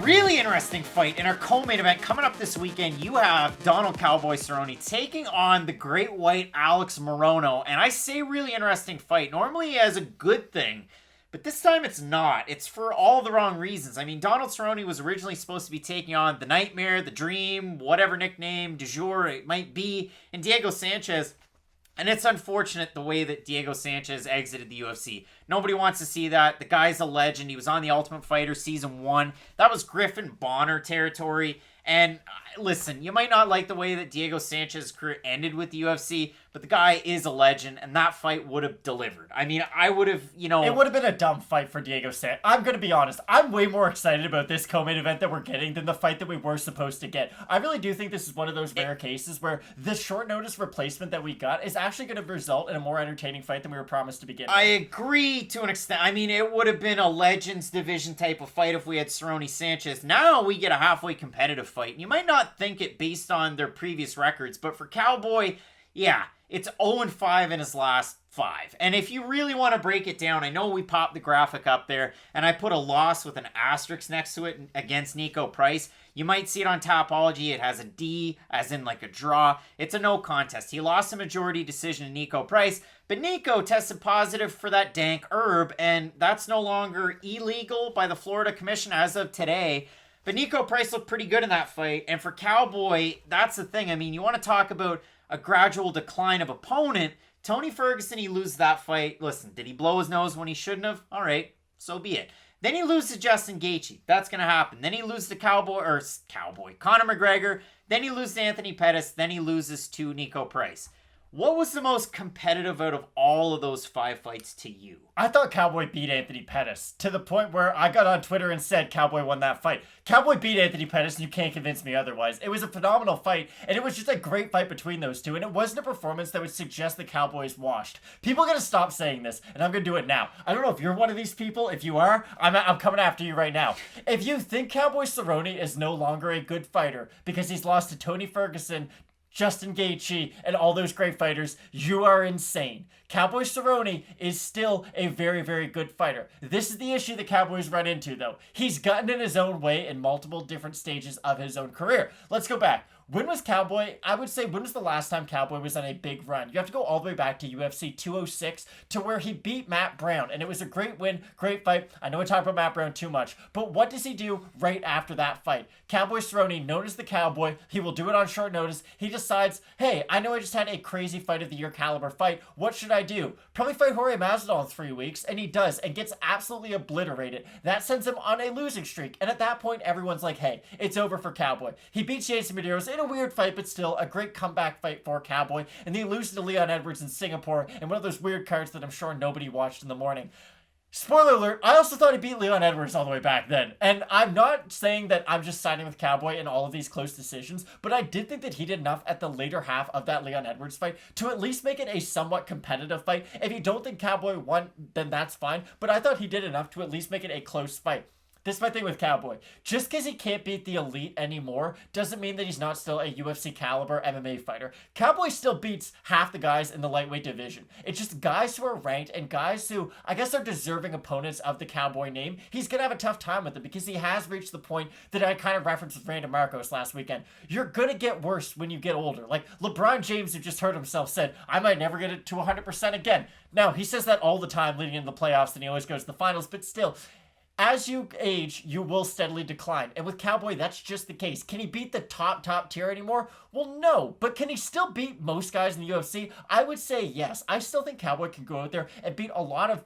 Really interesting fight in our co-main event coming up this weekend. You have Donald Cowboy Cerrone taking on the Great White Alex Morono, and I say really interesting fight. Normally as a good thing, but this time it's not. It's for all the wrong reasons. I mean, Donald Cerrone was originally supposed to be taking on the Nightmare, the Dream, whatever nickname du jour it might be, and Diego Sanchez. And it's unfortunate the way that Diego Sanchez exited the UFC. Nobody wants to see that. The guy's a legend. He was on The Ultimate Fighter Season 1. That was Griffin Bonner territory. And listen, you might not like the way that Diego Sanchez's career ended with the UFC, but the guy is a legend, and that fight would have delivered. I mean, I would have, It would have been a dumb fight for Diego Sanchez. I'm going to be honest. I'm way more excited about this co-main event that we're getting than the fight that we were supposed to get. I really do think this is one of those rare cases where the short notice replacement that we got is actually going to result in a more entertaining fight than we were promised to begin with. I agree to an extent. I mean, it would have been a Legends Division type of fight if we had Cerrone Sanchez. Now we get a halfway competitive fight. And you might not think it based on their previous records, but for Cowboy, yeah, it's 0-5 in his last 5. And if you really want to break it down, I know we popped the graphic up there, and I put a loss with an asterisk next to it against Niko Price. You might see it on Tapology. It has a D, as in like a draw. It's a no contest. He lost a majority decision to Niko Price, but Niko tested positive for that dank herb, and that's no longer illegal by the Florida Commission as of today. But Niko Price looked pretty good in that fight, and for Cowboy, that's the thing. I mean, you want to talk about a gradual decline of opponent. Tony Ferguson, he loses that fight. Listen, did he blow his nose when he shouldn't have? All right, so be it. Then he loses to Justin Gaethje. That's going to happen. Then he loses to Conor McGregor. Then he loses to Anthony Pettis. Then he loses to Niko Price. What was the most competitive out of all of those 5 fights to you? I thought Cowboy beat Anthony Pettis to the point where I got on Twitter and said Cowboy won that fight. Cowboy beat Anthony Pettis, and you can't convince me otherwise. It was a phenomenal fight, and it was just a great fight between those two, and it wasn't a performance that would suggest the Cowboys washed. People are going to stop saying this, and I'm going to do it now. I don't know if you're one of these people. If you are, I'm coming after you right now. If you think Cowboy Cerrone is no longer a good fighter because he's lost to Tony Ferguson, Justin Gaethje, and all those great fighters, you are insane. Cowboy Cerrone is still a very, very good fighter. This is the issue the Cowboys run into, though. He's gotten in his own way in multiple different stages of his own career. Let's go back. When was Cowboy, I would say, when was the last time Cowboy was on a big run? You have to go all the way back to UFC 206 to where he beat Matt Brown. And it was a great win, great fight. I know I talk about Matt Brown too much, but what does he do right after that fight? Cowboy Cerrone, known as the Cowboy, he will do it on short notice. He decides, hey, I know I just had a crazy fight of the year caliber fight. What should I do? Probably fight Jorge Masvidal in 3 weeks. And he does, and gets absolutely obliterated. That sends him on a losing streak. And at that point, everyone's like, hey, it's over for Cowboy. He beats Jason Medeiros in a weird fight, but still a great comeback fight for Cowboy. And then he loses to Leon Edwards in Singapore in one of those weird cards that I'm sure nobody watched in the morning. Spoiler alert, I also thought he beat Leon Edwards all the way back then. And I'm not saying that I'm just siding with Cowboy in all of these close decisions, but I did think that he did enough at the later half of that Leon Edwards fight to at least make it a somewhat competitive fight. If you don't think Cowboy won, then that's fine. But I thought he did enough to at least make it a close fight. This is my thing with Cowboy. Just because he can't beat the elite anymore doesn't mean that he's not still a UFC caliber MMA fighter. Cowboy still beats half the guys in the lightweight division. It's just guys who are ranked and guys who, I guess, are deserving opponents of the Cowboy name. He's going to have a tough time with it because he has reached the point that I kind of referenced with Randy Marcos last weekend. You're going to get worse when you get older. Like LeBron James, who just heard himself, said, I might never get it to 100% again. Now, he says that all the time leading into the playoffs and he always goes to the finals, but still, as you age, you will steadily decline. And with Cowboy, that's just the case. Can he beat the top tier anymore? Well, no. But can he still beat most guys in the UFC? I would say yes. I still think Cowboy can go out there and beat a lot of,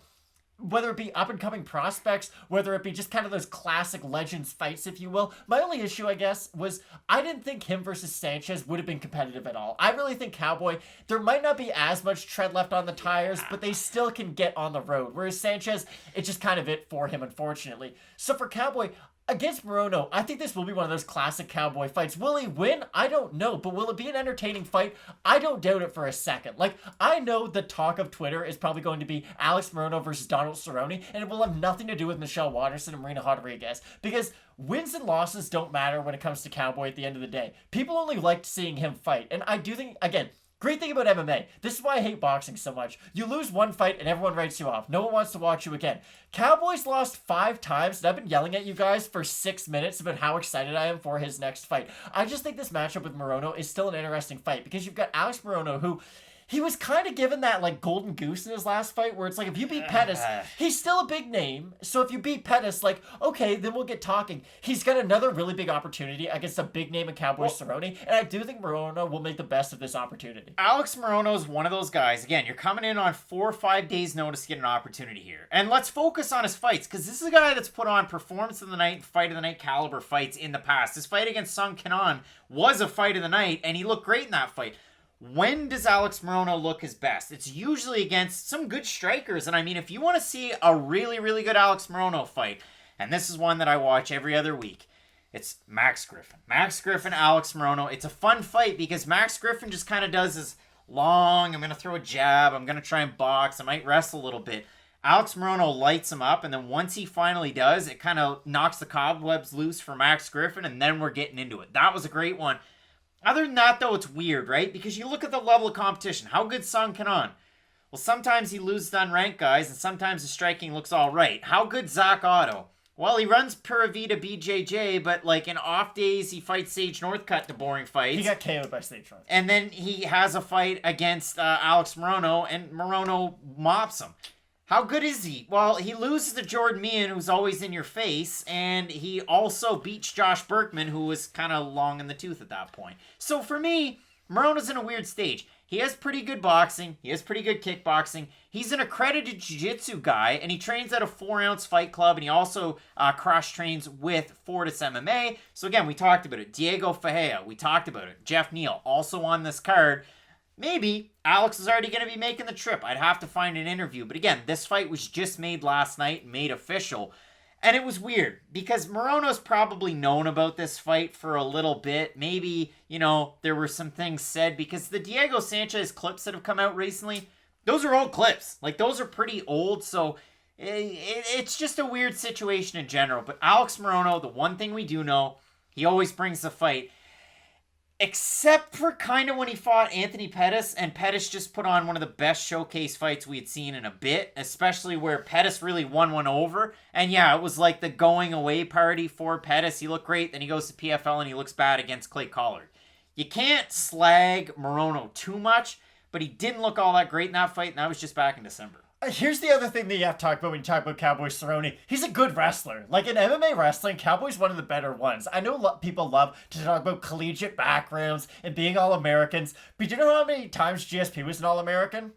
whether it be up-and-coming prospects, whether it be just kind of those classic legends fights, if you will. My only issue, I guess, was I didn't think him versus Sanchez would have been competitive at all. I really think Cowboy, there might not be as much tread left on the tires, but they still can get on the road. Whereas Sanchez, it's just kind of it for him, unfortunately. So for Cowboy, against Morono, I think this will be one of those classic Cowboy fights. Will he win? I don't know. But will it be an entertaining fight? I don't doubt it for a second. Like, I know the talk of Twitter is probably going to be Alex Morono versus Donald Cerrone, and it will have nothing to do with Michelle Waterson and Marina Rodriguez. Because wins and losses don't matter when it comes to Cowboy at the end of the day. People only liked seeing him fight. And I do think, again, Great thing about MMA. This is why I hate boxing so much. You lose one fight and everyone writes you off. No one wants to watch you again. Cowboy's lost 5 times, and I've been yelling at you guys for 6 minutes about how excited I am for his next fight. I just think this matchup with Morono is still an interesting fight because you've got Alex Morono, who he was kind of given that like golden goose in his last fight where it's like if you beat Pettis, he's still a big name. So if you beat Pettis, like, okay, then we'll get talking. He's got another really big opportunity against a big name in Cowboy Cerrone, and I do think Morono will make the best of this opportunity. Alex Morono is one of those guys. Again, you're coming in on 4 or 5 days notice to get an opportunity here. And let's focus on his fights, because this is a guy that's put on performance of the night, fight of the night caliber fights in the past. His fight against Sung Kenan was a fight of the night, and he looked great in that fight. When does Alex Morono look his best? It's usually against some good strikers. And I mean, if you want to see a really, really good Alex Morono fight, and this is one that I watch every other week, it's Max Griffin. Max Griffin, Alex Morono. It's a fun fight because Max Griffin just kind of does his long, I'm going to throw a jab, I'm going to try and box, I might wrestle a little bit. Alex Morono lights him up, and then once he finally does, it kind of knocks the cobwebs loose for Max Griffin, and then we're getting into it. That was a great one. Other than that, though, it's weird, right? Because you look at the level of competition. How good Sung Kenan? Well, sometimes he loses to unranked guys, and sometimes his striking looks all right. How good Zach Otto? Well, he runs Pura Vida BJJ, but like in off days, he fights Sage Northcutt to boring fights. He got KO'd by Sage Northcutt. And then he has a fight against Alex Morono, and Morono mops him. How good is he? Well, he loses to Jordan Meehan, who's always in your face, and he also beats Josh Berkman, who was kind of long in the tooth at that point. So for me, Morono's in a weird stage. He has pretty good boxing. He has pretty good kickboxing. He's an accredited jiu-jitsu guy, and he trains at a 4-ounce fight club, and he also cross-trains with Fortis MMA. So again, we talked about it. Diego Ferreira, we talked about it. Geoff Neal, also on this card. Maybe Alex is already going to be making the trip. I'd have to find an interview. But again, this fight was just made last night, made official. And it was weird because Morono's probably known about this fight for a little bit. Maybe, there were some things said because the Diego Sanchez clips that have come out recently, those are old clips. Like, those are pretty old. So it's just a weird situation in general. But Alex Morono, the one thing we do know, he always brings the fight. Except for kind of when he fought Anthony Pettis, and Pettis just put on one of the best showcase fights we had seen in a bit, especially where Pettis really won one over. And yeah, it was like the going away party for Pettis. He looked great, then he goes to PFL and he looks bad against Clay Collard. You can't slag Morono too much, but he didn't look all that great in that fight, and that was just back in December. Here's the other thing that you have to talk about when you talk about Cowboy Cerrone. He's a good wrestler. Like in MMA wrestling, Cowboy's one of the better ones. I know people love to talk about collegiate backgrounds and being All-Americans, but do you know how many times GSP was an All-American?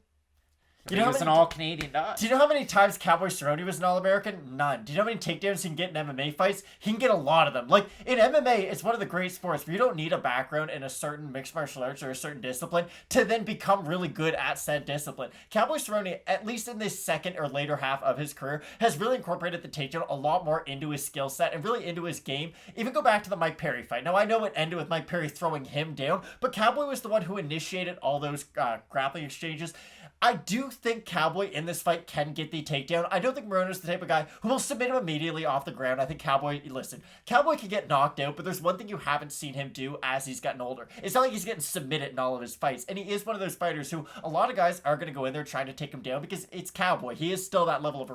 He was an all-Canadian dog. Do you know how many times Cowboy Cerrone was an All-American? None. Do you know how many takedowns he can get in MMA fights? He can get a lot of them. Like, in MMA, it's one of the great sports where you don't need a background in a certain mixed martial arts or a certain discipline to then become really good at said discipline. Cowboy Cerrone, at least in this second or later half of his career, has really incorporated the takedown a lot more into his skill set and really into his game. Even go back to the Mike Perry fight. Now, I know it ended with Mike Perry throwing him down, but Cowboy was the one who initiated all those grappling exchanges. I do think Cowboy in this fight can get the takedown. I don't think Morono's the type of guy who will submit him immediately off the ground. I think Cowboy can get knocked out, but there's one thing you haven't seen him do as he's gotten older. It's not like he's getting submitted in all of his fights, and he is one of those fighters who a lot of guys are going to go in there trying to take him down because it's Cowboy. He is still that level of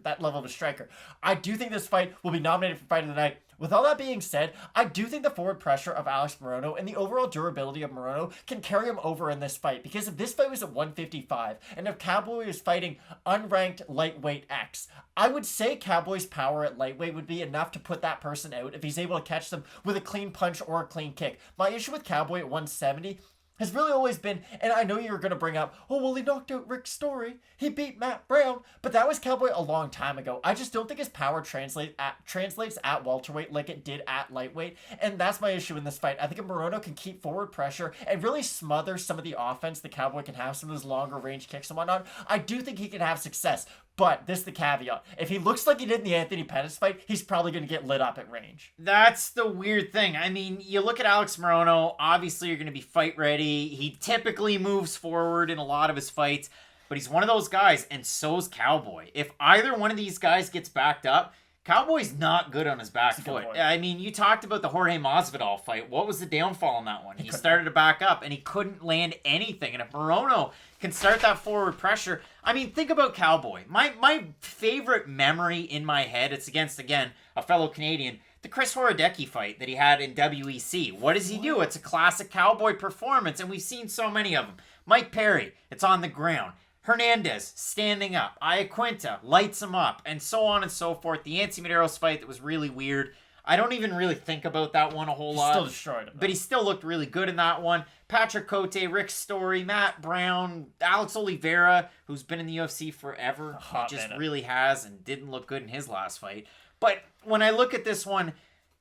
that level of a striker. I do think this fight will be nominated for Fight of the Night. With all that being said, I do think the forward pressure of Alex Morono and the overall durability of Morono can carry him over in this fight, because if this fight was at 155 and if Cowboy was fighting unranked lightweight X, I would say Cowboy's power at lightweight would be enough to put that person out if he's able to catch them with a clean punch or a clean kick. My issue with Cowboy at 170 has really always been, and I know you're going to bring up, oh, well, he knocked out Rick Story. He beat Matt Brown. But that was Cowboy a long time ago. I just don't think his power translates at welterweight like it did at lightweight. And that's my issue in this fight. I think if Morono can keep forward pressure and really smother some of the offense the Cowboy can have, some of those longer range kicks and whatnot, I do think he can have success. But this is the caveat. If he looks like he did in the Anthony Pettis fight, he's probably going to get lit up at range. That's the weird thing. I mean, you look at Alex Morono, obviously you're going to be fight ready. He typically moves forward in a lot of his fights, but he's one of those guys, and so's Cowboy. If either one of these guys gets backed up, Cowboy's not good on his back That's a good foot. point. I mean, you talked about the Jorge Masvidal fight. What was the downfall in that one? He started to back up, and he couldn't land anything. And if Morono can start that forward pressure, I mean, think about Cowboy. My favorite memory in my head, it's against, again, a fellow Canadian, the Chris Horodecki fight that he had in WEC. What does he do? It's a classic Cowboy performance, and we've seen so many of them. Mike Perry, it's on the ground. Hernandez, standing up. Iaquinta lights him up, and so on and so forth. The Yancy Medeiros fight that was really weird. I don't even really think about that one a whole lot. Still destroyed him. But he still looked really good in that one. Patrick Cote, Rick Story, Matt Brown, Alex Oliveira, who's been in the UFC forever. He just really has and didn't look good in his last fight. But when I look at this one,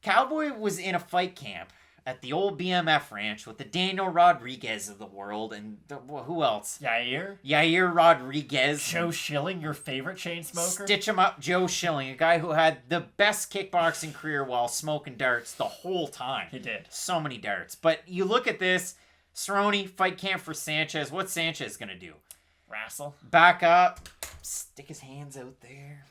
Cowboy was in a fight camp at the old BMF ranch with the Daniel Rodriguez of the world and who else? Yair Rodriguez. Joe Schilling, your favorite chain smoker? Stitch him up, Joe Schilling, a guy who had the best kickboxing career while smoking darts the whole time. He did. So many darts. But you look at this, Cerrone, fight camp for Sanchez. What's Sanchez going to do? Wrestle. Back up, stick his hands out there.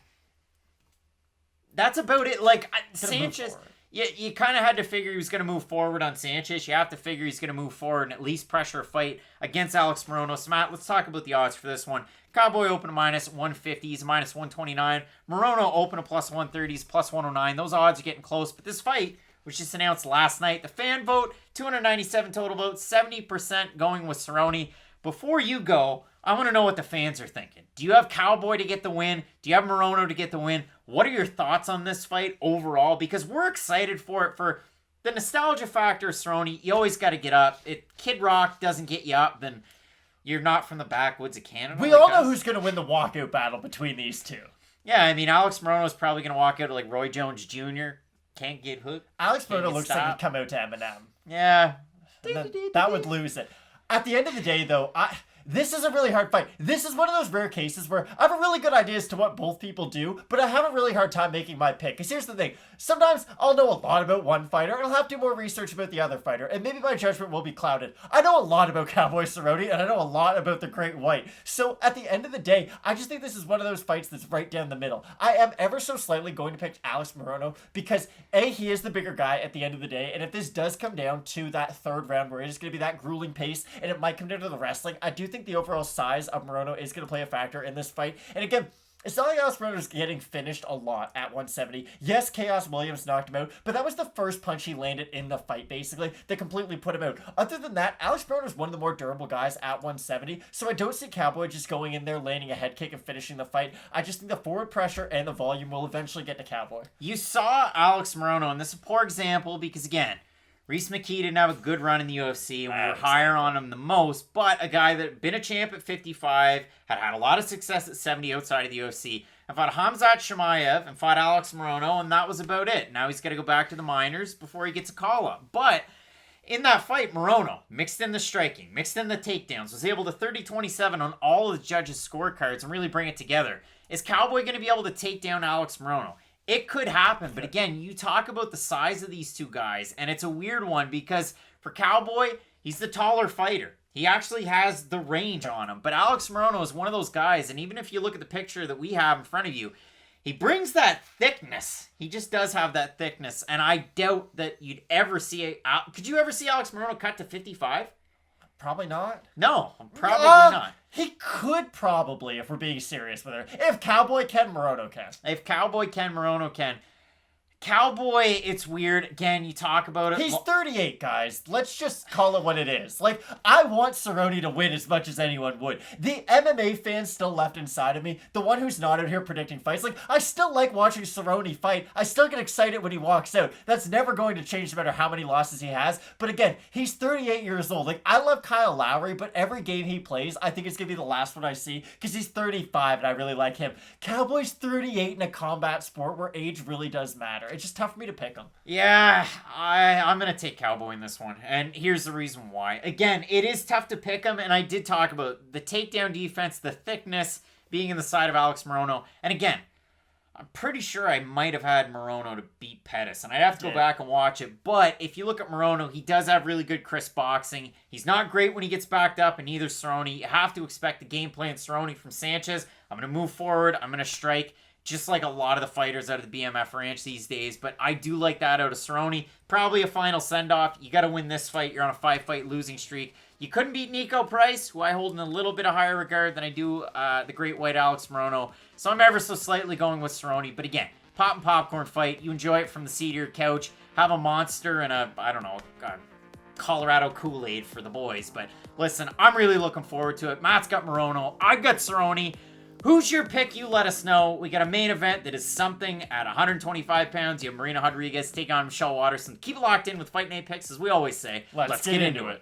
That's about it. Like, Sanchez... You kind of had to figure he was going to move forward on Sanchez. You have to figure he's going to move forward and at least pressure a fight against Alex Morono. So, Matt, let's talk about the odds for this one. Cowboy open to minus 150. He's minus 129. Morono open to plus 130. He's plus 109. Those odds are getting close. But this fight was just announced last night. The fan vote, 297 total votes, 70% going with Cerrone. Before you go, I want to know what the fans are thinking. Do you have Cowboy to get the win? Do you have Morono to get the win? What are your thoughts on this fight overall? Because we're excited for it. For the nostalgia factor of Cerrone, you always got to get up. If Kid Rock doesn't get you up, then you're not from the backwoods of Canada. We all know who's going to win the walkout battle between these two. Yeah, I mean, Alex Morono is probably going to walk out like Roy Jones Jr. Can't get hooked. Alex Morono looks like he'd come out to Eminem. Yeah. That would lose it. At the end of the day, though, this is a really hard fight. This is one of those rare cases where I have a really good idea as to what both people do, but I have a really hard time making my pick. Because here's the thing. Sometimes I'll know a lot about one fighter, and I'll have to do more research about the other fighter, and maybe my judgment will be clouded. I know a lot about Cowboy Cerrone, and I know a lot about the Great White. So at the end of the day, I just think this is one of those fights that's right down the middle. I am ever so slightly going to pick Alex Morono because, A, he is the bigger guy at the end of the day, and if this does come down to that third round where it is going to be that grueling pace, and it might come down to the wrestling, I do think the overall size of Morono is going to play a factor in this fight. And again, it's not like Alex Morono's getting finished a lot at 170. Yes, Chaos Williams knocked him out, but that was the first punch he landed in the fight, basically, that completely put him out. Other than that, Alex Morono is one of the more durable guys at 170, so I don't see Cowboy just going in there, landing a head kick and finishing the fight. I just think the forward pressure and the volume will eventually get to Cowboy. You saw Alex Morono, and this is a poor example because, again, Reese McKee didn't have a good run in the UFC, and we were higher on him the most, but a guy that had been a champ at 55, had a lot of success at 70 outside of the UFC, and fought Khamzat Chimaev and fought Alex Morono, and that was about it. Now he's got to go back to the minors before he gets a call-up. But in that fight, Morono mixed in the striking, mixed in the takedowns, was able to 30-27 on all of the judges' scorecards and really bring it together. Is Cowboy going to be able to take down Alex Morono? It could happen, but again, you talk about the size of these two guys, and it's a weird one because for Cowboy, he's the taller fighter. He actually has the range on him, but Alex Morono is one of those guys, and even if you look at the picture that we have in front of you, he brings that thickness. He just does have that thickness, and I doubt that you'd ever see could you ever see Alex Morono cut to 55? Probably not. No, probably not. He could probably, if we're being serious with her. If Cowboy can, Morono can. If Cowboy can, Morono can. Cowboy, it's weird. Again, you talk about it. He's 38, guys. Let's just call it what it is. Like, I want Cerrone to win as much as anyone would. The MMA fan still left inside of me, the one who's not out here predicting fights, like, I still like watching Cerrone fight. I still get excited when he walks out. That's never going to change no matter how many losses he has. But again, he's 38 years old. Like, I love Kyle Lowry, but every game he plays, I think it's going to be the last one I see because he's 35 and I really like him. Cowboy's 38 in a combat sport where age really does matter. It's just tough for me to pick him. Yeah, I'm going to take Cowboy in this one. And here's the reason why. Again, it is tough to pick him, and I did talk about the takedown defense, the thickness being in the side of Alex Morono. And again, I'm pretty sure I might have had Morono to beat Pettis, and I'd have to go back and watch it. But if you look at Morono, he does have really good crisp boxing. He's not great when he gets backed up, and neither Cerrone. You have to expect the game plan Cerrone from Sanchez. I'm going to move forward. I'm going to strike. just like a lot of the fighters out of the BMF ranch these days. But I do like that out of Cerrone. Probably a final send-off. You got to win this fight. You're on a 5-fight losing streak. You couldn't beat Nico Price, who I hold in a little bit of higher regard than I do the great white Alex Morono. So I'm ever so slightly going with Cerrone. But again, pop and popcorn fight. You enjoy it from the seat of your couch. Have a monster and a Colorado Kool-Aid for the boys. But listen, I'm really looking forward to it. Matt's got Morono. I've got Cerrone. Who's your pick? You let us know. We got a main event that is something at 125 pounds. You have Marina Rodriguez take on Michelle Waterson. Keep it locked in with Fight Night picks, as we always say. Let's get into it.